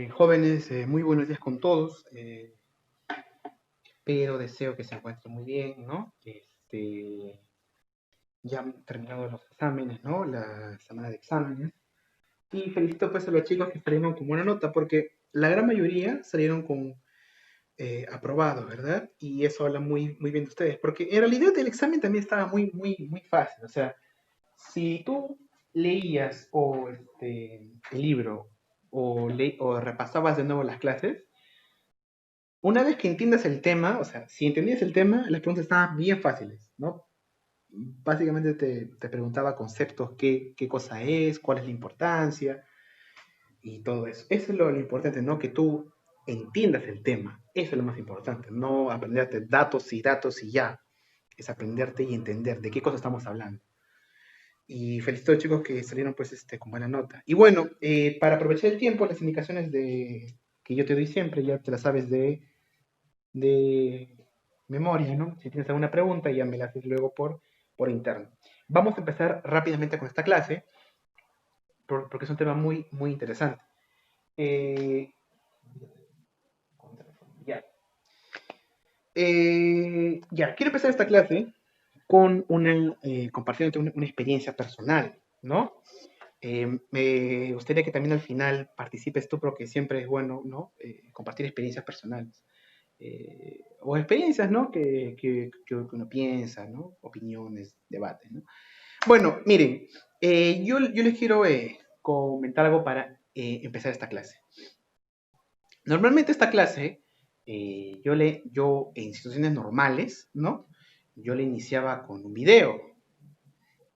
Jóvenes, muy buenos días con todos. Pero deseo que se encuentren muy bien, ¿no? Ya han terminado los exámenes, ¿no? La semana de exámenes. Y felicito pues a los chicos que salieron con buena nota, porque la gran mayoría salieron con aprobados, ¿verdad? Y eso habla muy bien de ustedes, porque en realidad el examen también estaba muy fácil. O sea, si tú leías el libro o repasabas de nuevo las clases, una vez que entiendas el tema, o sea, si entendías el tema, las preguntas estaban bien fáciles, ¿no? Básicamente te preguntaba conceptos, qué cosa es, cuál es la importancia y todo eso. Eso es lo importante, ¿no? Que tú entiendas el tema. Eso es lo más importante, no aprenderte datos y ya. Es aprenderte y entender de qué cosa estamos hablando. Y felicito a los chicos que salieron pues con buena nota. Y bueno, para aprovechar el tiempo, las indicaciones que yo te doy siempre, ya te las sabes de memoria, ¿no? Si tienes alguna pregunta, ya me la haces luego por interno. Vamos a empezar rápidamente con esta clase, porque es un tema muy interesante. Eh, ya. Ya, quiero empezar esta clase con compartiéndote una experiencia personal, ¿no? Me gustaría que también al final participes tú, porque siempre es bueno, ¿no? Compartir experiencias personales. O experiencias, ¿no? Que uno piensa, ¿no? Opiniones, debates, ¿no? Bueno, miren, yo les quiero comentar algo para empezar esta clase. Normalmente esta clase, yo en situaciones normales, ¿no? Yo le iniciaba con un video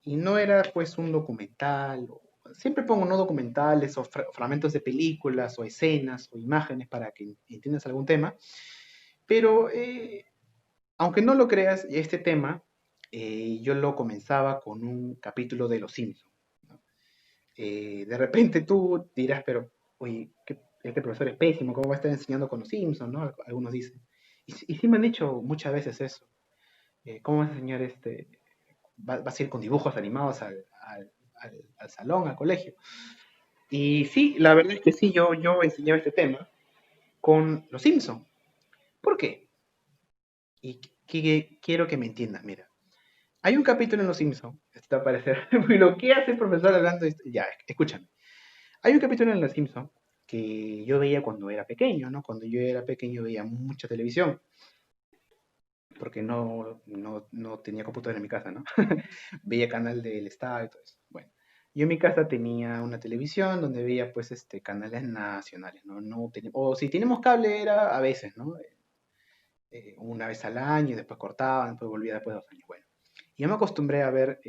y no era pues un documental. Siempre pongo no documentales o fragmentos de películas o escenas o imágenes para que entiendas algún tema, pero aunque no lo creas, este tema yo lo comenzaba con un capítulo de Los Simpsons, ¿no? De repente tú dirás, pero, oye, este profesor es pésimo, ¿cómo va a estar enseñando con Los Simpsons, ¿no? Algunos dicen. Y sí me han dicho muchas veces eso. ¿Cómo vas a enseñar vas a ir con dibujos animados al salón, al colegio? Y sí, la verdad es que sí, yo enseñaba este tema con Los Simpsons. ¿Por qué? Y quiero que me entiendas, mira. Hay un capítulo en Los Simpsons, esto te va a parecer, lo que hace el profesor hablando de esto? Ya, escúchame. Hay un capítulo en Los Simpsons que yo veía cuando era pequeño, ¿no? Cuando yo era pequeño veía mucha televisión, porque no tenía computadora en mi casa, ¿no? Veía canal del Estado y todo eso. Bueno, yo en mi casa tenía una televisión donde veía pues canales nacionales, ¿no? O si tenemos cable era a veces, ¿no? Una vez al año y después cortaban, después volvía después de 2 años. Bueno, yo me acostumbré a ver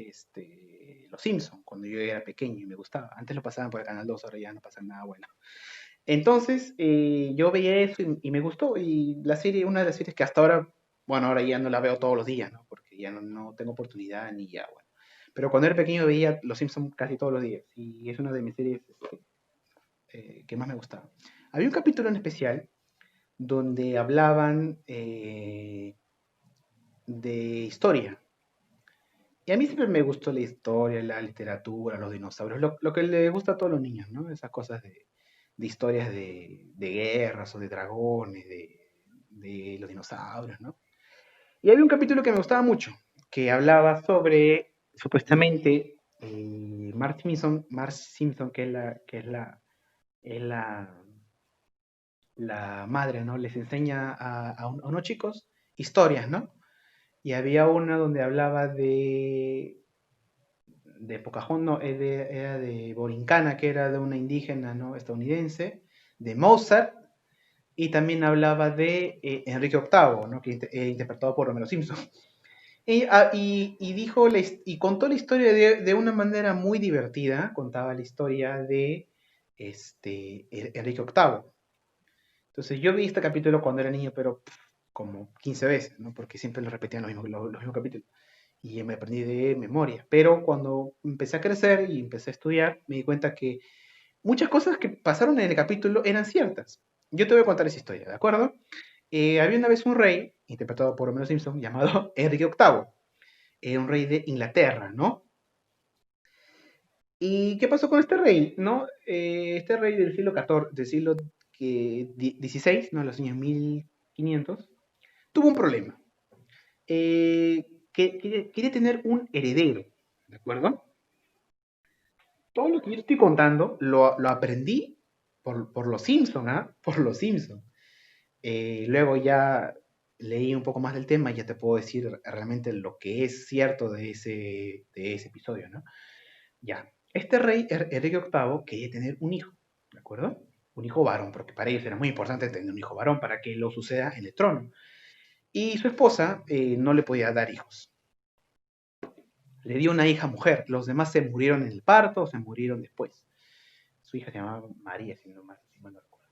Los Simpsons cuando yo era pequeño y me gustaba. Antes lo pasaban por el canal 2, ahora ya no pasa nada bueno. Entonces, yo veía eso y me gustó. Y la serie, una de las series que hasta ahora, bueno, ahora ya no la veo todos los días, ¿no? Porque ya no tengo oportunidad ni ya, bueno. Pero cuando era pequeño veía Los Simpsons casi todos los días. Y es una de mis series que más me gustaba. Había un capítulo en especial donde hablaban de historia. Y a mí siempre me gustó la historia, la literatura, los dinosaurios, lo que le gusta a todos los niños, ¿no? Esas cosas de historias de guerras o de dragones, de los dinosaurios, ¿no? Y había un capítulo que me gustaba mucho, que hablaba sobre, supuestamente, Marge Simpson, que es la madre, ¿no? Les enseña a unos chicos historias, ¿no? Y había una donde hablaba de Pocahontas, no, era de Borincana, que era de una indígena, ¿no? Estadounidense, de Mozart, y también hablaba de Enrique VIII, ¿no? Que interpretado por Romero Simpson. Y contó la historia de una manera muy divertida, contaba la historia de Enrique VIII. Entonces yo vi este capítulo cuando era niño, pero como 15 veces, ¿no? Porque siempre lo repetían los mismos capítulos y me aprendí de memoria. Pero cuando empecé a crecer y empecé a estudiar, me di cuenta que muchas cosas que pasaron en el capítulo eran ciertas. Yo te voy a contar esa historia, ¿de acuerdo? Había una vez un rey, interpretado por Homero Simpson, llamado Enrique VIII. Era un rey de Inglaterra, ¿no? ¿Y qué pasó con este rey? ¿No? Este rey del siglo XIV, del siglo XVI, ¿no? Los años 1500, tuvo un problema. Que quería tener un heredero, ¿de acuerdo? Todo lo que yo estoy contando lo aprendí por los Simpson, ¿ah? Por los Simpson. Luego ya leí un poco más del tema y ya te puedo decir realmente lo que es cierto de ese episodio, ¿no? Ya. Este rey, Enrique VIII, quería tener un hijo, ¿de acuerdo? Un hijo varón, porque para ellos era muy importante tener un hijo varón para que lo suceda en el trono. Y su esposa no le podía dar hijos. Le dio una hija mujer. Los demás se murieron en el parto o se murieron después. Su hija se llamaba María, si mal no recuerdo.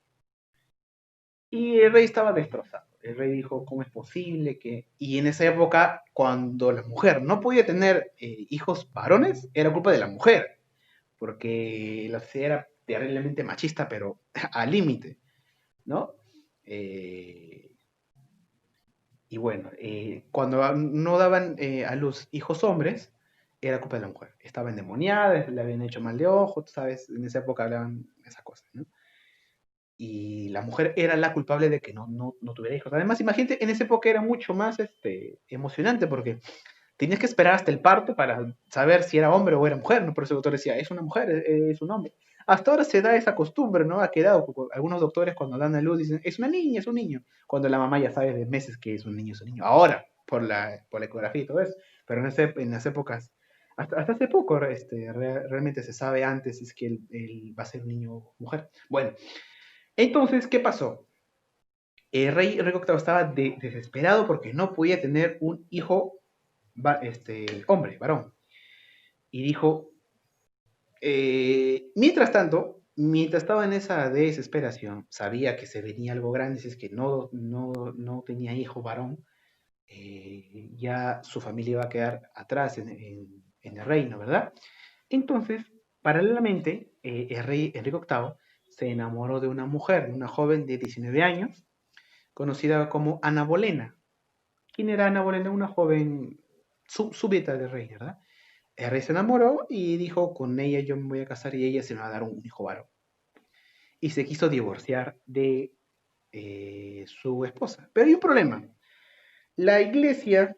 Y el rey estaba destrozado. El rey dijo, ¿cómo es posible que...? Y en esa época, cuando la mujer no podía tener hijos varones, era culpa de la mujer, porque la sociedad era terriblemente machista, pero al límite, ¿no? Eh, y bueno, cuando no daban a luz hijos hombres, era culpa de la mujer. Estaba endemoniada, le habían hecho mal de ojo, tú sabes, en esa época hablaban esas cosas, ¿no? Y la mujer era la culpable de que no tuviera hijos. Además, imagínate, en esa época era mucho más emocionante porque tenías que esperar hasta el parto para saber si era hombre o era mujer, ¿no? Por eso el doctor decía, es una mujer, es un hombre. Hasta ahora se da esa costumbre, ¿no? Ha quedado, algunos doctores cuando dan a luz dicen, es una niña, es un niño, cuando la mamá ya sabe de meses que es un niño, es un niño. Ahora, por la ecografía y todo eso, pero en las épocas, hasta hace poco realmente se sabe antes es que él va a ser un niño o mujer. Bueno, entonces, ¿qué pasó? El rey Enrique VIII estaba desesperado porque no podía tener un hijo hombre, varón. Y dijo, mientras tanto, mientras estaba en esa desesperación, sabía que se venía algo grande, si es que no tenía hijo varón, ya su familia iba a quedar atrás en el reino, ¿verdad? Entonces, paralelamente, el rey Enrique VIII se enamoró de una mujer, de una joven de 19 años, conocida como Ana Bolena. ¿Quién era Ana Bolena? Una joven súbdita del rey, ¿verdad? El rey se enamoró y dijo, con ella yo me voy a casar y ella se me va a dar un hijo varón. Y se quiso divorciar de su esposa. Pero hay un problema. La iglesia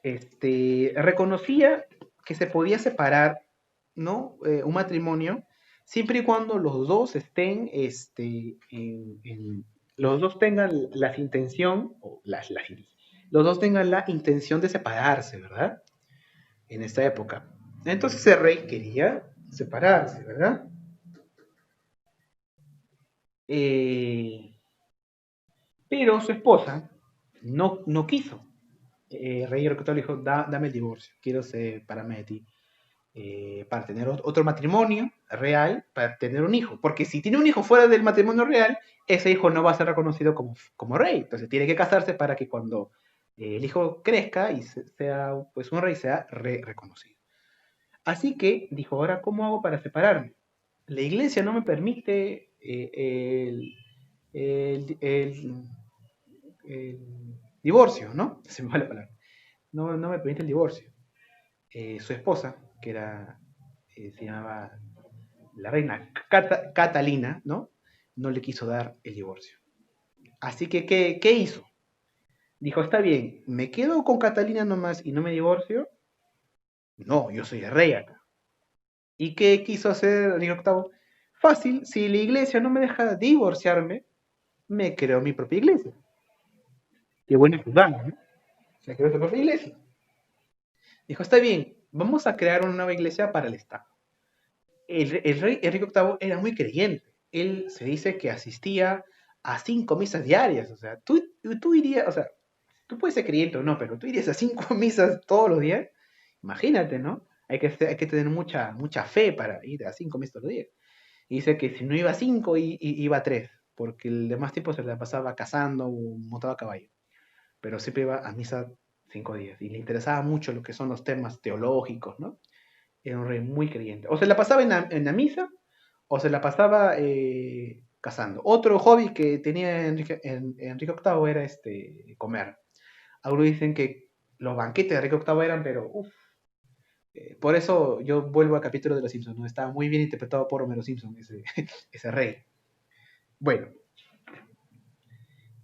reconocía que se podía separar, ¿no? Un matrimonio siempre y cuando los dos estén, los dos tengan la intención, los dos tengan la intención de separarse, ¿verdad? En esta época. Entonces el rey quería separarse, ¿verdad? Eh, pero su esposa no quiso. El rey le dijo, dame el divorcio, quiero separarme de ti. Para tener otro matrimonio real, para tener un hijo. Porque si tiene un hijo fuera del matrimonio real, ese hijo no va a ser reconocido como rey. Entonces tiene que casarse para que cuando el hijo crezca y sea pues un rey, sea reconocido. Así que dijo, ahora, ¿cómo hago para separarme? La iglesia no me permite el divorcio, ¿no? Se me va la palabra. No me permite el divorcio. Su esposa, que se llamaba la reina Catalina, ¿no? No le quiso dar el divorcio. Así que, ¿qué hizo? Dijo, está bien, ¿me quedo con Catalina nomás y no me divorcio? No, yo soy el rey acá. ¿Y qué quiso hacer Enrique VIII? Fácil, si la iglesia no me deja divorciarme, me creo mi propia iglesia. Qué buena jugada, ¿no? Se creó su propia iglesia. Dijo, está bien, vamos a crear una nueva iglesia para el Estado. El rey Enrique VIII era muy creyente. Él se dice que asistía a 5 misas diarias. O sea, tú irías, o sea, tú puedes ser creyente o no, pero tú irías a 5 misas todos los días. Imagínate, ¿no? Hay que tener mucha fe para ir a 5 misas todos los días. Y dice que si no iba a 5, iba a 3, porque el demás tiempo se la pasaba cazando o montaba a caballo. Pero siempre iba a misa 5 días. Y le interesaba mucho lo que son los temas teológicos, ¿no? Era un rey muy creyente. O se la pasaba en la misa, o se la pasaba cazando. Otro hobby que tenía Enrique VIII era comer. Algunos dicen que los banquetes de Enrique VIII eran, pero Por eso yo vuelvo al capítulo de Los Simpsons, ¿no? Estaba muy bien interpretado por Homero Simpson, ese, ese rey. Bueno,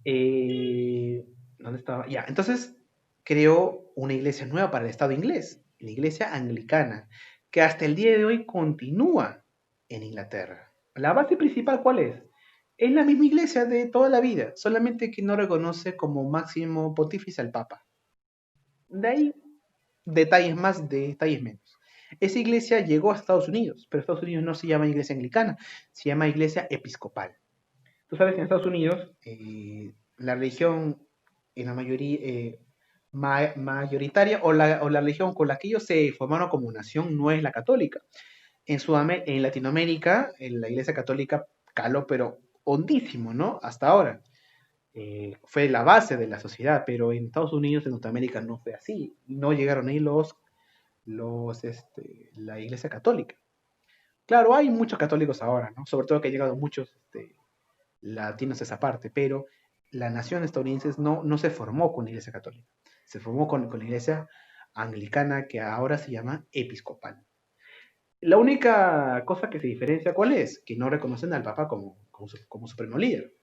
eh, ¿dónde estaba? Ya, entonces creó una iglesia nueva para el Estado inglés, la iglesia anglicana, que hasta el día de hoy continúa en Inglaterra. ¿La base principal cuál es? Es la misma iglesia de toda la vida, solamente que no reconoce como máximo pontífice al Papa. De ahí detalles más, detalles menos. Esa iglesia llegó a Estados Unidos, pero Estados Unidos no se llama iglesia anglicana, se llama iglesia episcopal. Tú sabes que en Estados Unidos la religión en la mayoría mayoritaria o la religión con la que ellos se formaron como nación no es la católica. En Latinoamérica, la iglesia católica caló, pero hondísimo, ¿no? Hasta ahora. Fue la base de la sociedad, pero en Estados Unidos, en Norteamérica, no fue así. No llegaron ahí la iglesia católica. Claro, hay muchos católicos ahora, ¿no? Sobre todo que han llegado muchos latinos a esa parte, pero la nación estadounidense no se formó con la iglesia católica, se formó con la iglesia anglicana que ahora se llama episcopal. La única cosa que se diferencia, ¿cuál es? Que no reconocen al Papa como supremo líder.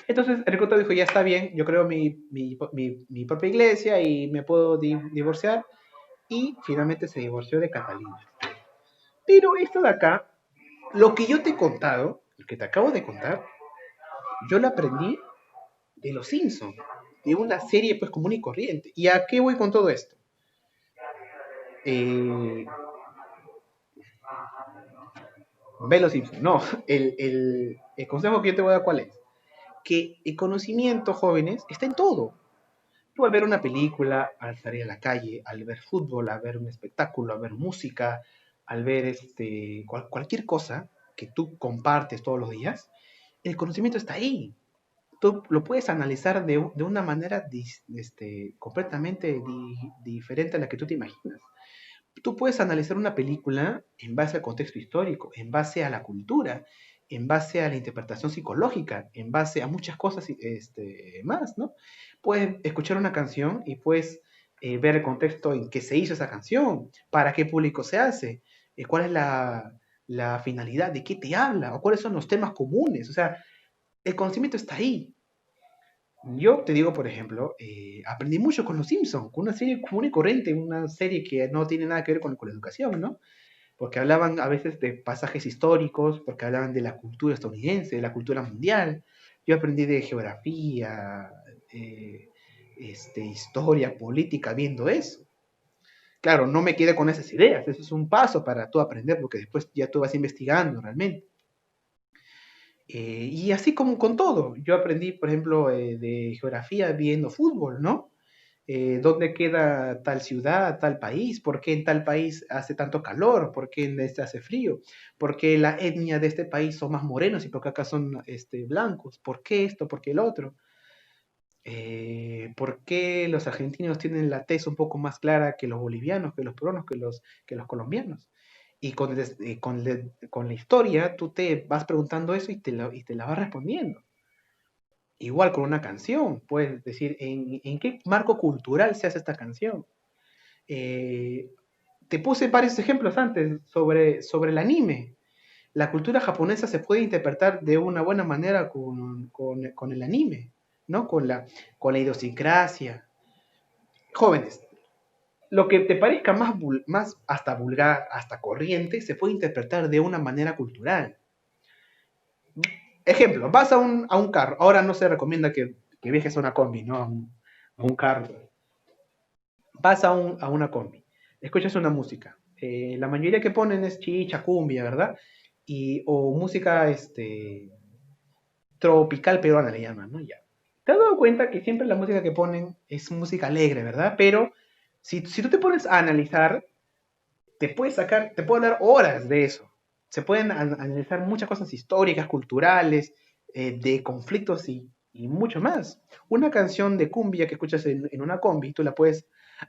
Entonces Enrico dijo, ya está bien, yo creo mi propia iglesia y me puedo divorciar. Y finalmente se divorció de Catalina. Pero esto de acá, lo que yo te he contado, lo que te acabo de contar, yo lo aprendí de Los Simpsons, de una serie pues común y corriente. ¿Y a qué voy con todo esto? Eh, Ve Los Simpsons. No, el consejo que yo te voy a dar, ¿cuál es? Que el conocimiento, jóvenes, está en todo. Tú al ver una película, al salir a la calle, al ver fútbol, al ver un espectáculo, al ver música, al ver cualquier cosa que tú compartes todos los días, el conocimiento está ahí. Tú lo puedes analizar de una manera completamente diferente a la que tú te imaginas. Tú puedes analizar una película en base al contexto histórico, en base a la cultura, en base a la interpretación psicológica, en base a muchas cosas más, ¿no? Puedes escuchar una canción y puedes ver el contexto en que se hizo esa canción, para qué público se hace, cuál es la finalidad, de qué te habla, o cuáles son los temas comunes. O sea, el conocimiento está ahí. Yo te digo, por ejemplo, aprendí mucho con Los Simpsons, con una serie común y corriente, una serie que no tiene nada que ver con la educación, ¿no? Porque hablaban a veces de pasajes históricos, porque hablaban de la cultura estadounidense, de la cultura mundial. Yo aprendí de geografía, eh, historia, política, viendo eso. Claro, no me quedé con esas ideas, eso es un paso para tú aprender, porque después ya tú vas investigando realmente. Y así como con todo, yo aprendí, por ejemplo, de geografía viendo fútbol, ¿no? ¿Dónde queda tal ciudad, tal país? ¿Por qué en tal país hace tanto calor? ¿Por qué en este hace frío? ¿Por qué la etnia de este país son más morenos y por qué acá son blancos? ¿Por qué esto? ¿Por qué el otro? ¿Por qué los argentinos tienen la tez un poco más clara que los bolivianos, que los peruanos, que los colombianos? Y con la historia tú te vas preguntando eso y te la vas respondiendo. Igual con una canción, puedes decir en qué marco cultural se hace esta canción. Eh, Te puse varios ejemplos antes sobre el anime. La cultura japonesa se puede interpretar de una buena manera con el anime, ¿no? Con la idiosincrasia. Jóvenes, lo que te parezca más hasta vulgar, hasta corriente, se puede interpretar de una manera cultural. Ejemplo, vas a un carro. Ahora no se recomienda que viajes a una combi, ¿no? A un carro. Vas a una combi. Escuchas una música. La mayoría que ponen es chicha, cumbia, ¿verdad? O música tropical peruana le llaman, ¿no? Ya. ¿Te has dado cuenta que siempre la música que ponen es música alegre, ¿verdad? Pero si tú te pones a analizar, te puedo dar horas de eso. Se pueden analizar muchas cosas históricas, culturales, de conflictos y mucho más. Una canción de cumbia que escuchas en una combi, tú la puedes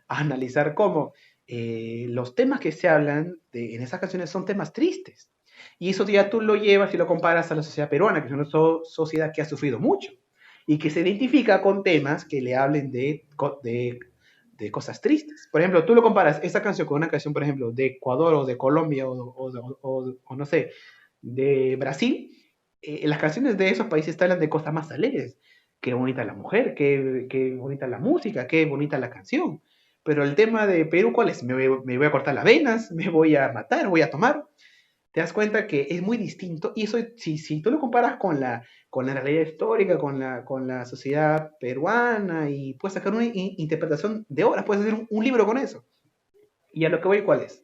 analizar como los temas que se hablan en esas canciones son temas tristes. Y eso ya tú lo llevas y lo comparas a la sociedad peruana, que es una sociedad que ha sufrido mucho y que se identifica con temas que le hablen de de cosas tristes. Por ejemplo, tú lo comparas esta canción con una canción, por ejemplo, de Ecuador o de Colombia o no sé, de Brasil. Las canciones de esos países te hablan de cosas más alegres. Qué bonita la mujer, qué bonita la música, qué bonita la canción. Pero el tema de Perú, ¿cuál es? Me voy a cortar las venas, me voy a matar, voy a tomar. Te das cuenta que es muy distinto. Y eso, si tú lo comparas con la realidad histórica, con la sociedad peruana, y puedes sacar una interpretación de horas, puedes hacer un libro con eso. Y a lo que voy, ¿cuál es?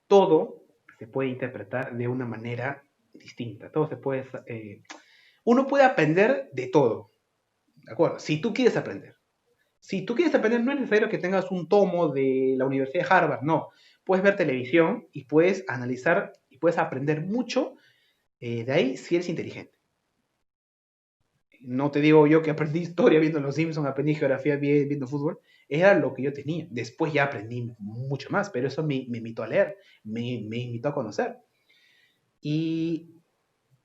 Todo se puede interpretar de una manera distinta. Todo se puede. Uno puede aprender de todo, ¿de acuerdo? Si tú quieres aprender. Si tú quieres aprender, no es necesario que tengas un tomo de la Universidad de Harvard, no. Puedes ver televisión y puedes analizar y puedes aprender mucho de ahí si eres inteligente. No te digo yo que aprendí historia viendo Los Simpsons, aprendí geografía viendo fútbol. Era lo que yo tenía. Después ya aprendí mucho más, pero eso me invitó a leer, me invitó a conocer. Y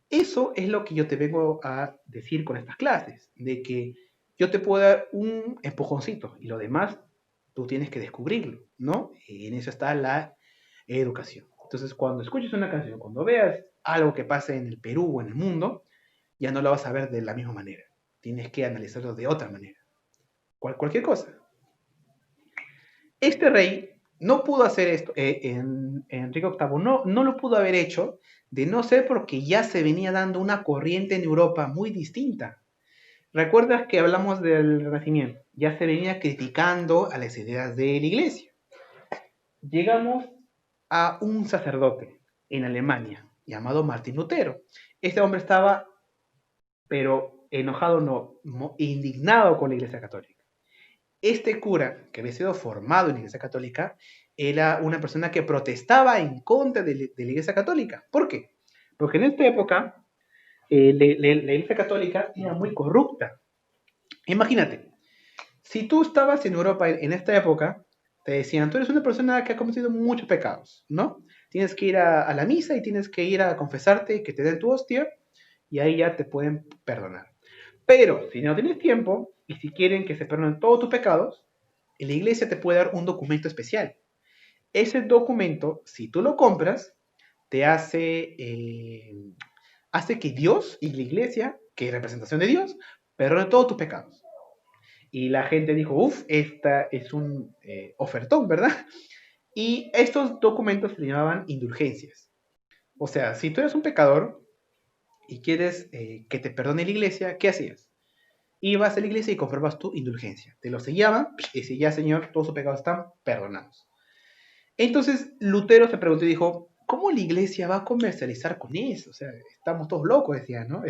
eso es lo que yo te vengo a decir con estas clases, de que yo te puedo dar un empujoncito y lo demás tú tienes que descubrirlo, ¿no? Y en eso está la educación. Entonces, cuando escuches una canción, cuando veas algo que pase en el Perú o en el mundo, ya no lo vas a ver de la misma manera. Tienes que analizarlo de otra manera. Cualquier cosa. Este rey no pudo hacer esto, Enrique VIII no lo pudo haber hecho de no ser porque ya se venía dando una corriente en Europa muy distinta. ¿Recuerdas que hablamos del Renacimiento? Ya se venía criticando a las ideas de la iglesia. Llegamos a un sacerdote en Alemania llamado Martín Lutero. Este hombre estaba, pero enojado no, indignado con la iglesia católica. Este cura, que había sido formado en la iglesia católica, era una persona que protestaba en contra de la iglesia católica. ¿Por qué? Porque en esta época la iglesia católica era muy corrupta. Imagínate, si tú estabas en Europa en esta época, te decían, tú eres una persona que ha cometido muchos pecados, ¿no? Tienes que ir a la misa y tienes que ir a confesarte, que te den tu hostia, y ahí ya te pueden perdonar. Pero si no tienes tiempo y si quieren que se perdonen todos tus pecados, la iglesia te puede dar un documento especial. Ese documento, si tú lo compras, te hace que Dios y la iglesia, que es representación de Dios, perdone todos tus pecados. Y la gente dijo, uff, esta es un ofertón, ¿verdad? Y estos documentos se llamaban indulgencias. O sea, si tú eres un pecador y quieres que te perdone la iglesia, ¿qué hacías? Ibas a la iglesia y comprabas tu indulgencia. Te lo sellaban y decía, ya señor, todos sus pecados están perdonados. Entonces Lutero se preguntó y dijo, ¿cómo la iglesia va a comercializar con eso? O sea, estamos todos locos, decía, ¿no?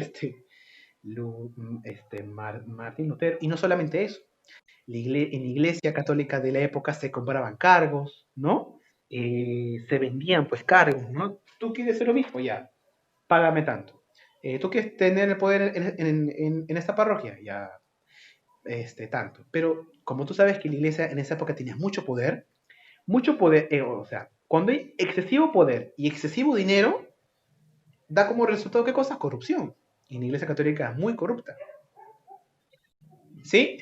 Martín Lutero. Y no solamente eso, en la iglesia católica de la época se compraban cargos, ¿no? Se vendían pues cargos, ¿no? Tú quieres ser obispo, ya, págame tanto. Tú quieres tener el poder en esta parroquia, ya, tanto. Pero como tú sabes que la iglesia en esa época tenía mucho poder, o sea, cuando hay excesivo poder y excesivo dinero, da como resultado, ¿qué cosa? Corrupción. Y la iglesia católica es muy corrupta. ¿Sí?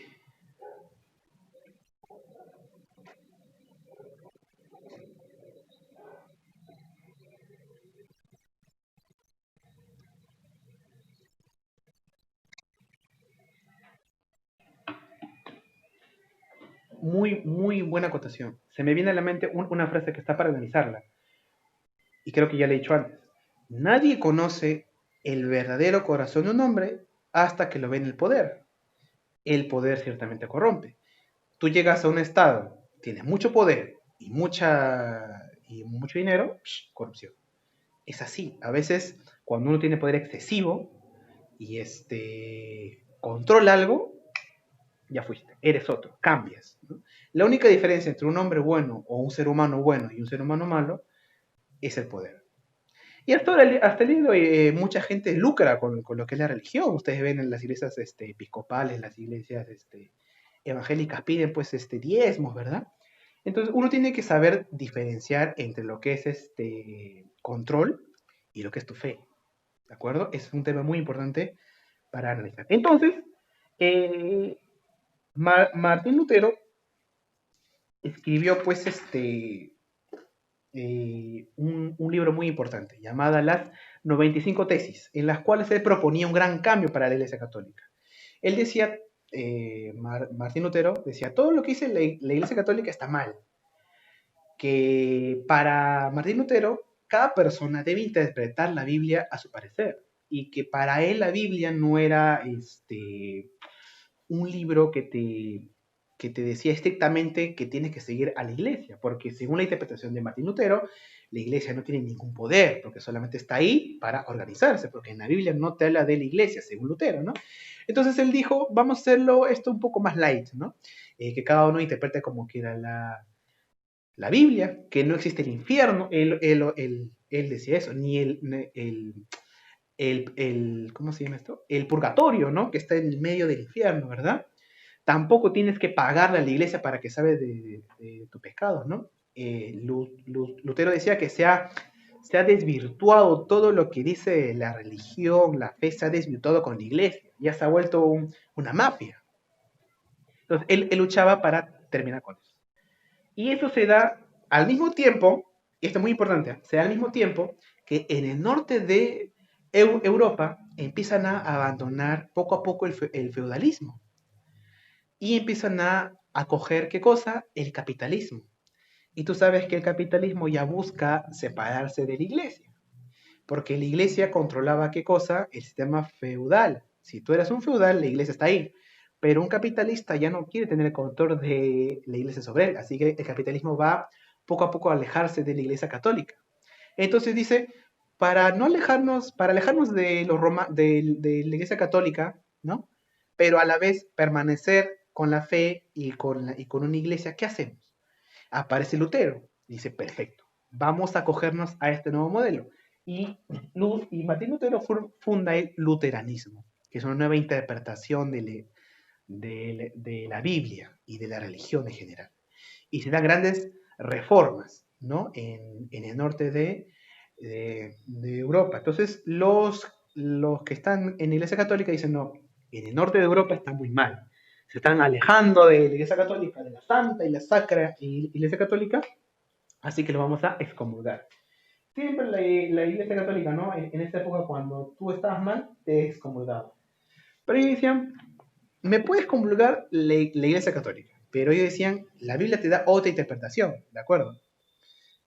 Muy, muy buena acotación. Se me viene a la mente una frase que está para analizarla, y creo que ya le he dicho antes. Nadie conoce el verdadero corazón de un hombre hasta que lo ve en el poder. El poder ciertamente corrompe. Tú llegas a un estado, tienes mucho poder y mucho dinero, corrupción. Es así. A veces, cuando uno tiene poder excesivo y controla algo, ya fuiste, eres otro, cambias, ¿no? La única diferencia entre un hombre bueno o un ser humano bueno y un ser humano malo es el poder. Y hasta el día de hoy, mucha gente lucra con lo que es la religión. Ustedes ven en las iglesias episcopales, las iglesias evangélicas piden pues diezmos, ¿verdad? Entonces uno tiene que saber diferenciar entre lo que es control y lo que es tu fe, ¿de acuerdo? Es un tema muy importante para analizar. Entonces, eh, Martín Lutero escribió pues un libro muy importante llamado Las 95 Tesis, en las cuales él proponía un gran cambio para la Iglesia Católica. Él decía, Martín Lutero decía, todo lo que dice la Iglesia Católica está mal, que para Martín Lutero cada persona debe interpretar la Biblia a su parecer y que para él la Biblia no era un libro que te decía estrictamente que tienes que seguir a la iglesia, porque según la interpretación de Martín Lutero, la iglesia no tiene ningún poder, porque solamente está ahí para organizarse, porque en la Biblia no te habla de la iglesia, según Lutero, ¿no? Entonces él dijo, vamos a hacerlo esto un poco más light, ¿no? Que cada uno interprete como quiera la Biblia, que no existe el infierno, él decía eso, ni ¿cómo se llama esto? El purgatorio, ¿no? Que está en el medio del infierno, ¿verdad? Tampoco tienes que pagarle a la iglesia para que sabe de tu pecado, ¿no? Lutero decía que se ha desvirtuado todo lo que dice la religión, la fe, se ha desvirtuado con la iglesia, ya se ha vuelto una mafia. Entonces, él luchaba para terminar con eso. Y eso se da al mismo tiempo, y esto es muy importante, se da al mismo tiempo que en el norte de Europa empiezan a abandonar poco a poco el feudalismo y empiezan a coger, ¿qué cosa? El capitalismo. Y tú sabes que el capitalismo ya busca separarse de la iglesia, porque la iglesia controlaba, ¿qué cosa? El sistema feudal. Si tú eras un feudal, la iglesia está ahí. Pero un capitalista ya no quiere tener el control de la iglesia sobre él, así que el capitalismo va poco a poco a alejarse de la iglesia católica. Entonces dice, para no alejarnos, para alejarnos de, de la iglesia católica, ¿no? Pero a la vez permanecer con la fe y con una iglesia, ¿qué hacemos? Aparece Lutero, dice, perfecto, vamos a acogernos a este nuevo modelo. Y Martín Lutero funda el luteranismo, que es una nueva interpretación de la Biblia y de la religión en general. Y se dan grandes reformas, ¿no? En el norte de Europa. Entonces, los que están en la Iglesia Católica dicen, no, en el norte de Europa está muy mal. Se están alejando de la Iglesia Católica, de la Santa y la Sacra Iglesia Católica, así que lo vamos a excomulgar. Siempre la Iglesia Católica, ¿no? En esta época, cuando tú estabas mal, te excomulgaban. Pero ellos decían, me puedes excomulgar la Iglesia Católica, pero ellos decían, la Biblia te da otra interpretación, ¿de acuerdo?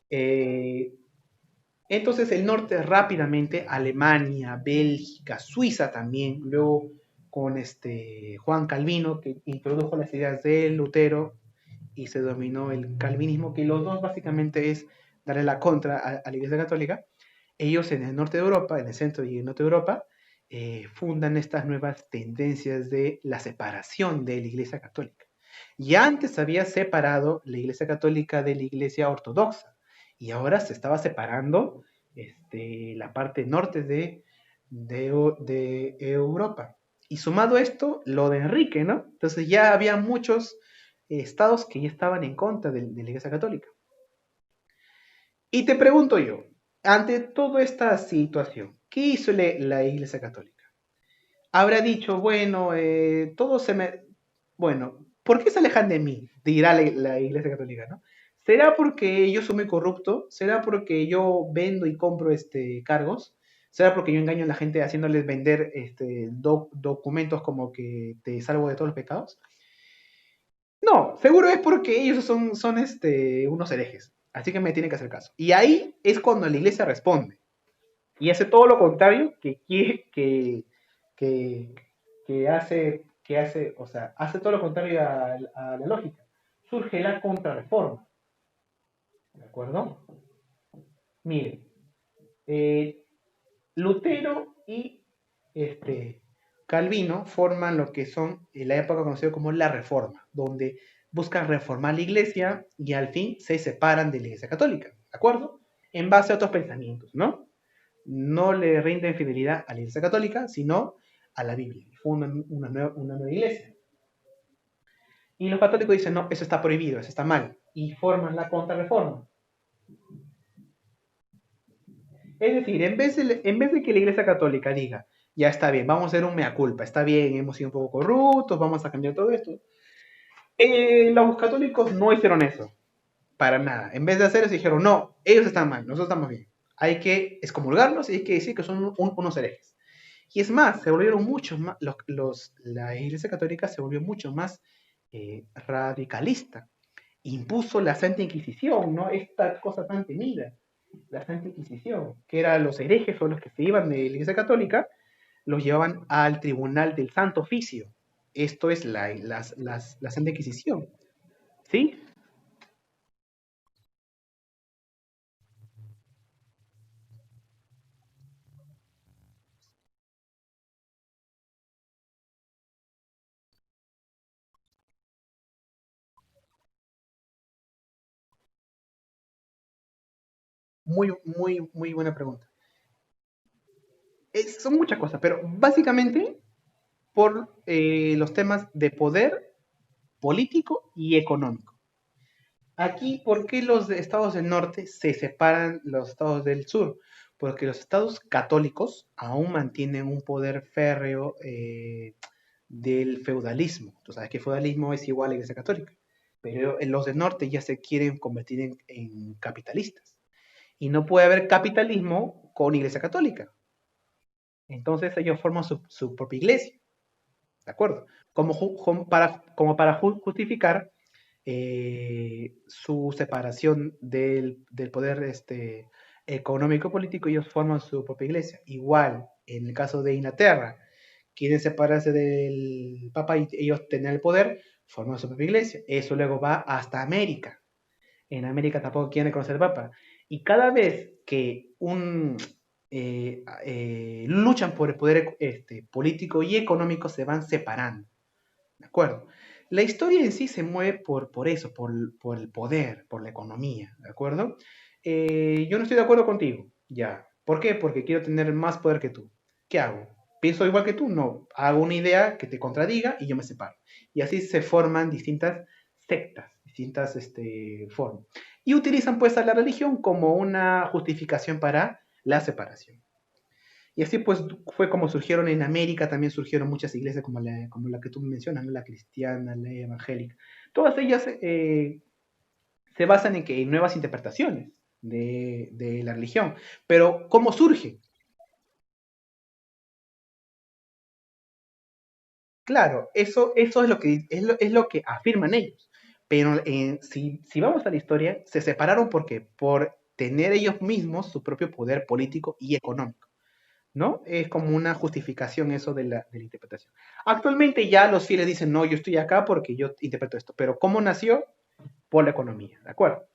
Eh, entonces el norte rápidamente, Alemania, Bélgica, Suiza también, luego con Juan Calvino, que introdujo las ideas de Lutero y se dominó el calvinismo, que los dos básicamente es darle la contra a la Iglesia Católica. Ellos en el norte de Europa, en el centro y el norte de Europa, fundan estas nuevas tendencias de la separación de la Iglesia Católica. Ya antes había separado la Iglesia Católica de la Iglesia Ortodoxa y ahora se estaba separando la parte norte de Europa. Y sumado a esto, lo de Enrique, ¿no? Entonces ya había muchos estados que ya estaban en contra de la Iglesia Católica. Y te pregunto yo, ante toda esta situación, ¿qué hizo la Iglesia Católica? Habrá dicho, bueno, todo se me... Bueno, ¿por qué se alejan de mí? Dirá la Iglesia Católica, ¿no? ¿Será porque yo soy muy corrupto? ¿Será porque yo vendo y compro cargos? ¿Será porque yo engaño a la gente haciéndoles vender documentos como que te salvo de todos los pecados? No, seguro es porque ellos son unos herejes. Así que me tienen que hacer caso. Y ahí es cuando la iglesia responde. Y hace todo lo contrario que, o sea, hace todo lo contrario a la lógica. Surge la contrarreforma. ¿De acuerdo? Miren, eh, Lutero y Calvino forman lo que son en la época conocida como la Reforma, donde buscan reformar la iglesia y al fin se separan de la iglesia católica, ¿de acuerdo? En base a otros pensamientos, ¿no? No le rinden fidelidad a la iglesia católica, sino a la Biblia. Fundan una nueva iglesia. Y los católicos dicen, no, eso está prohibido, eso está mal. Y forman la contrarreforma. Es decir, en vez de que la Iglesia Católica diga, ya está bien, vamos a hacer un mea culpa, está bien, hemos sido un poco corruptos, vamos a cambiar todo esto, Los católicos no hicieron eso, para nada. En vez de hacer eso, dijeron, no, ellos están mal, nosotros estamos bien. Hay que excomulgarlos y hay que decir que son unos herejes. Y es más, se volvieron mucho más, la Iglesia Católica se volvió mucho más radicalista. Impuso la Santa Inquisición, ¿no? Esta cosa tan temida, la Santa Inquisición, que eran los herejes o los que se iban de la Iglesia Católica, los llevaban al Tribunal del Santo Oficio. Esto es la Santa Inquisición, ¿sí? Muy buena pregunta. Son muchas cosas, pero básicamente por los temas de poder político y económico. Aquí, ¿por qué los estados del norte se separan los estados del sur? Porque los estados católicos aún mantienen un poder férreo del feudalismo. Tú sabes que el feudalismo es igual a la Iglesia Católica, pero los del norte ya se quieren convertir en capitalistas. Y no puede haber capitalismo con Iglesia Católica. Entonces ellos forman su propia iglesia, ¿de acuerdo? Como para justificar su separación del poder económico político, ellos forman su propia iglesia. Igual, en el caso de Inglaterra, quieren separarse del Papa y ellos tener el poder, forman su propia iglesia. Eso luego va hasta América. En América tampoco quieren reconocer al Papa. Y cada vez que luchan por el poder político y económico, se van separando. ¿De acuerdo? La historia en sí se mueve por eso, por el poder, por la economía, ¿de acuerdo? Yo no estoy de acuerdo contigo, ya. ¿Por qué? Porque quiero tener más poder que tú. ¿Qué hago? ¿Pienso igual que tú? No. Hago una idea que te contradiga y yo me separo. Y así se forman distintas sectas, distintas formas. Y utilizan pues a la religión como una justificación para la separación. Y así pues fue como surgieron en América, también surgieron muchas iglesias como la que tú mencionas, ¿no? La cristiana, la evangélica. Todas ellas se basan en que hay nuevas interpretaciones de la religión. Pero ¿cómo surge? Claro, eso es es lo que afirman ellos. Pero si vamos a la historia, se separaron por tener ellos mismos su propio poder político y económico. ¿No? Es como una justificación eso de la interpretación. Actualmente ya los fieles dicen, no, yo estoy acá porque yo interpreto esto, pero ¿cómo nació? Por la economía, ¿de acuerdo?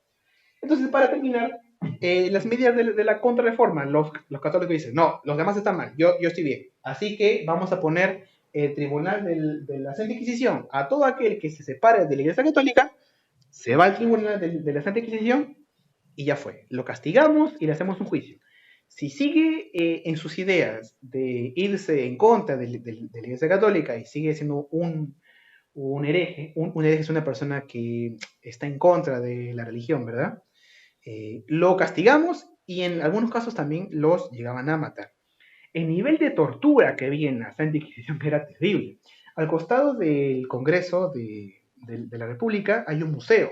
Entonces, para terminar, las medidas de la contrarreforma, los católicos dicen, no, los demás están mal, yo estoy bien. Así que vamos a poner el tribunal de la Santa Inquisición a todo aquel que se separe de la Iglesia Católica, se va al tribunal de la Santa Inquisición y ya fue. Lo castigamos y le hacemos un juicio. Si sigue en sus ideas de irse en contra de la Iglesia Católica y sigue siendo un hereje, un hereje es una persona que está en contra de la religión, ¿verdad? Lo castigamos y en algunos casos también los llegaban a matar. El nivel de tortura que había en la Santa Inquisición era terrible. Al costado del Congreso de la República hay un museo,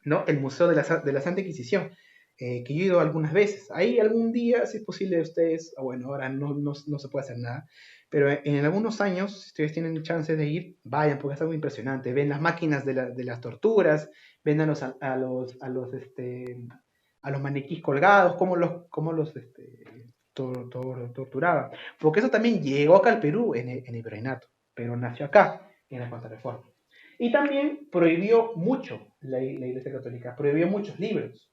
¿no? El Museo de la Santa Inquisición, que yo he ido algunas veces. Ahí algún día, si es posible, ustedes, bueno, ahora no se puede hacer nada, pero en algunos años, si ustedes tienen chance de ir, vayan, porque es algo impresionante. Ven las máquinas de las torturas, ven a los maniquís colgados, cómo los torturaban. Porque eso también llegó acá al Perú en el virreinato, pero nació acá, en la Contrarreforma. Y también prohibió mucho la Iglesia Católica, prohibió muchos libros.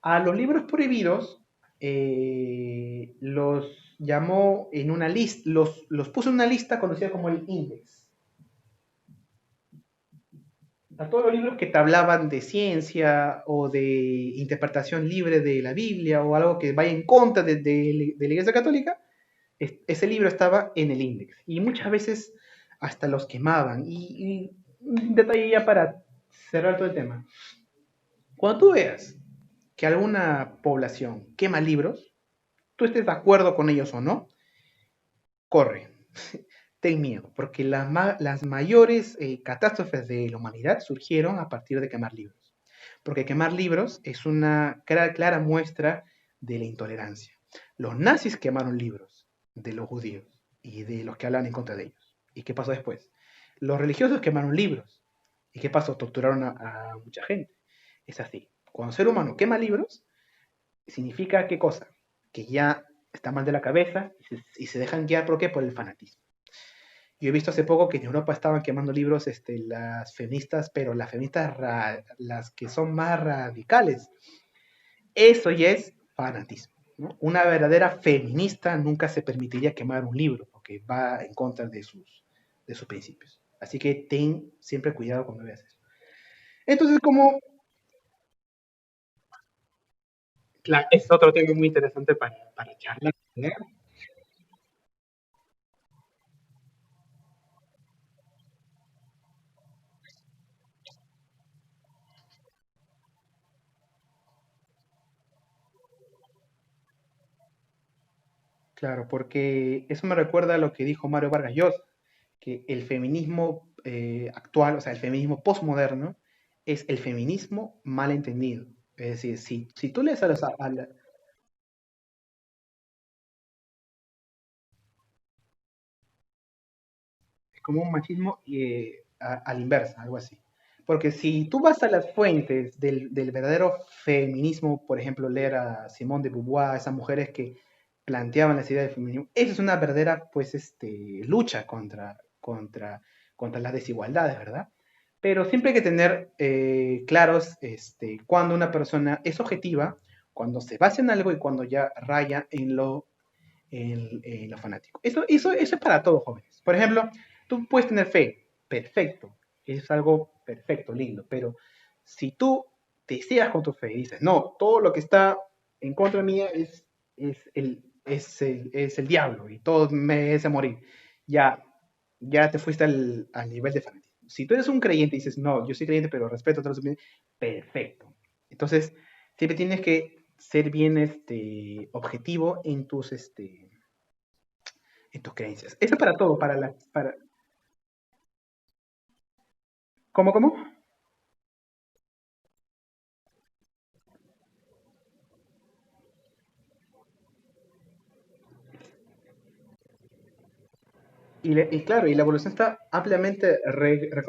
A los libros prohibidos los llamó en una lista, los puso en una lista conocida como el Index. A todos los libros que te hablaban de ciencia o de interpretación libre de la Biblia o algo que vaya en contra de la Iglesia Católica, ese libro estaba en el Index. Y muchas veces hasta los quemaban. Y un detalle ya para cerrar todo el tema. Cuando tú veas que alguna población quema libros, tú estés de acuerdo con ellos o no, corre. ten miedo, porque las mayores catástrofes de la humanidad surgieron a partir de quemar libros. Porque quemar libros es una clara muestra de la intolerancia. Los nazis quemaron libros de los judíos y de los que hablan en contra de ellos. ¿Y qué pasó después? Los religiosos quemaron libros. ¿Y qué pasó? Torturaron a mucha gente. Es así. Cuando un ser humano quema libros, significa qué cosa? Que ya está mal de la cabeza y se dejan guiar ¿por qué? Por el fanatismo. Yo he visto hace poco que en Europa estaban quemando libros las feministas, pero las feministas, las que son más radicales. Eso ya es fanatismo, ¿no? Una verdadera feminista nunca se permitiría quemar un libro, porque va en contra de sus principios. Así que ten siempre cuidado cuando veas eso. Entonces, como, claro, es otro tema muy interesante para charlar, ¿no? Claro, porque eso me recuerda a lo que dijo Mario Vargas Llosa, que el feminismo actual, o sea, el feminismo postmoderno, es el feminismo mal entendido. Es decir, si tú lees es como un machismo a la inversa, algo así. Porque si tú vas a las fuentes del verdadero feminismo, por ejemplo, leer a Simone de Beauvoir, esas mujeres que planteaban las ideas del feminismo, esa es una verdadera, pues, lucha contra las desigualdades, ¿verdad? Pero siempre hay que tener claros cuando una persona es objetiva, cuando se basa en algo y cuando ya raya en lo fanático. Eso es para todos jóvenes. Por ejemplo, tú puedes tener fe, perfecto, es algo perfecto, lindo, pero si tú te ciegas con tu fe y dices, no, todo lo que está en contra mía es el diablo y todo me es a morir, ya te fuiste al nivel de fanatismo. Si tú eres un creyente y dices, no, yo soy creyente, pero respeto a todas las opiniones, perfecto. Entonces, siempre tienes que ser bien objetivo en tus creencias. Eso para todo, ¿cómo? Y claro, y la evolución está ampliamente,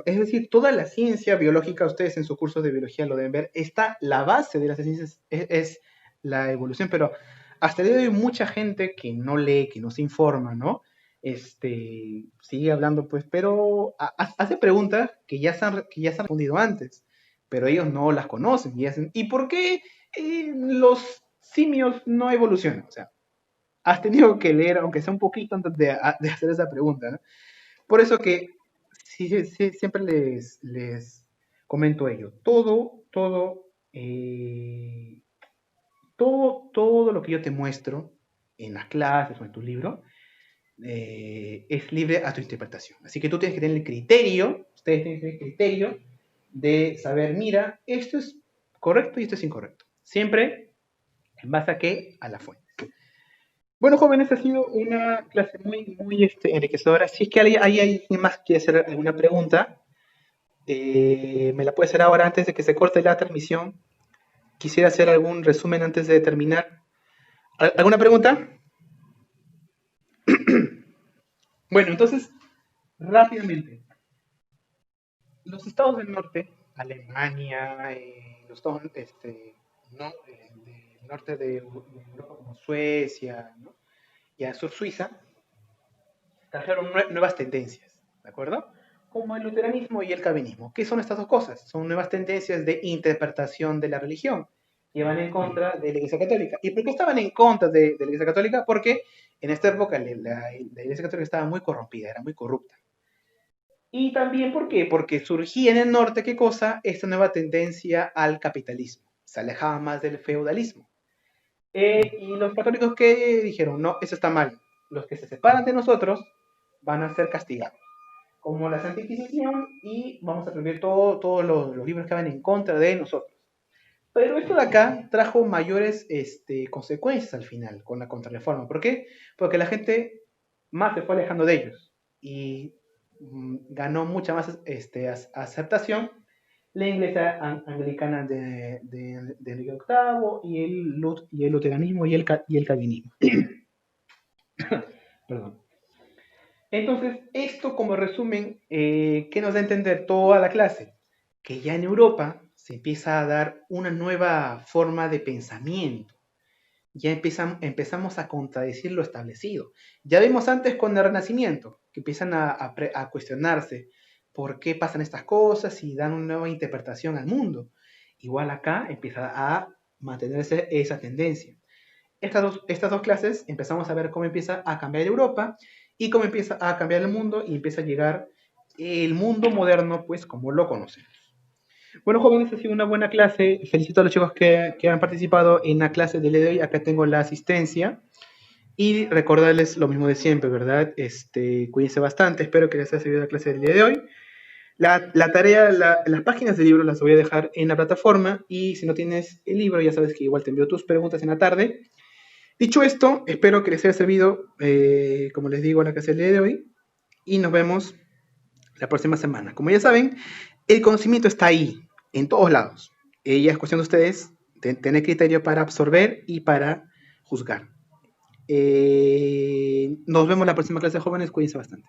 es decir, toda la ciencia biológica, ustedes en su curso de biología lo deben ver, está la base de las ciencias es la evolución, pero hasta el día de hoy mucha gente que no lee, que no se informa, ¿no? Sigue hablando, pues, pero hace preguntas que ya se han respondido antes, pero ellos no las conocen y hacen, ¿y por qué los simios no evolucionan? O sea, has tenido que leer, aunque sea un poquito antes de hacer esa pregunta, ¿no? Por eso que sí, sí, sí, siempre les comento ello. Todo lo que yo te muestro en las clases o en tu libro es libre a tu interpretación. Así que tú tienes que tener el criterio, ustedes tienen que tener el criterio de saber, mira, esto es correcto y esto es incorrecto. Siempre en base a qué? A la fuente. Bueno, jóvenes, ha sido una clase muy, muy enriquecedora. Si es que hay alguien más que quiere hacer alguna pregunta, me la puede hacer ahora antes de que se corte la transmisión. Quisiera hacer algún resumen antes de terminar. ¿Alguna pregunta? Bueno, entonces, rápidamente. Los estados del norte, Alemania, los estados no, del norte de Europa como Suecia, ¿no? Y al sur Suiza, trajeron nuevas tendencias, ¿de acuerdo? Como el luteranismo y el calvinismo. ¿Qué son estas dos cosas? Son nuevas tendencias de interpretación de la religión que van en contra de la Iglesia Católica. ¿Y por qué estaban en contra de la Iglesia Católica? Porque en esta época la Iglesia Católica estaba muy corrompida, era muy corrupta. Y también, ¿por qué? Porque surgía en el norte, ¿qué cosa? Esta nueva tendencia al capitalismo. Se alejaba más del feudalismo. Y los católicos que dijeron, no, eso está mal. Los que se separan de nosotros van a ser castigados como la Santa Inquisición y vamos a prohibir todos los libros que van en contra de nosotros. Pero esto de acá trajo mayores consecuencias al final con la contrarreforma. ¿Por qué? Porque la gente más se fue alejando de ellos. y ganó mucha más aceptación la iglesia anglicana de Enrique VIII y el luteranismo y el calvinismo. Perdón. Entonces, esto como resumen, ¿qué nos da a entender toda la clase? Que ya en Europa se empieza a dar una nueva forma de pensamiento. Ya empezamos a contradecir lo establecido. Ya vimos antes con el Renacimiento, que empiezan a cuestionarse por qué pasan estas cosas y dan una nueva interpretación al mundo. Igual acá empieza a mantenerse esa tendencia. Estas dos clases empezamos a ver cómo empieza a cambiar Europa y cómo empieza a cambiar el mundo y empieza a llegar el mundo moderno, pues como lo conocemos. Bueno, jóvenes, ha sido una buena clase. Felicito a los chicos que han participado en la clase del día de hoy. Acá tengo la asistencia. Y recordarles lo mismo de siempre, ¿verdad? Cuídense bastante. Espero que les haya servido la clase del día de hoy. La tarea, las páginas del libro las voy a dejar en la plataforma. Y si no tienes el libro, ya sabes que igual te envío tus preguntas en la tarde. Dicho esto, espero que les haya servido, como les digo, la clase del día de hoy. Y nos vemos la próxima semana. Como ya saben, el conocimiento está ahí, en todos lados. Ya es cuestión de ustedes tener criterio para absorber y para juzgar. Nos vemos la próxima clase, jóvenes. Cuídense bastante.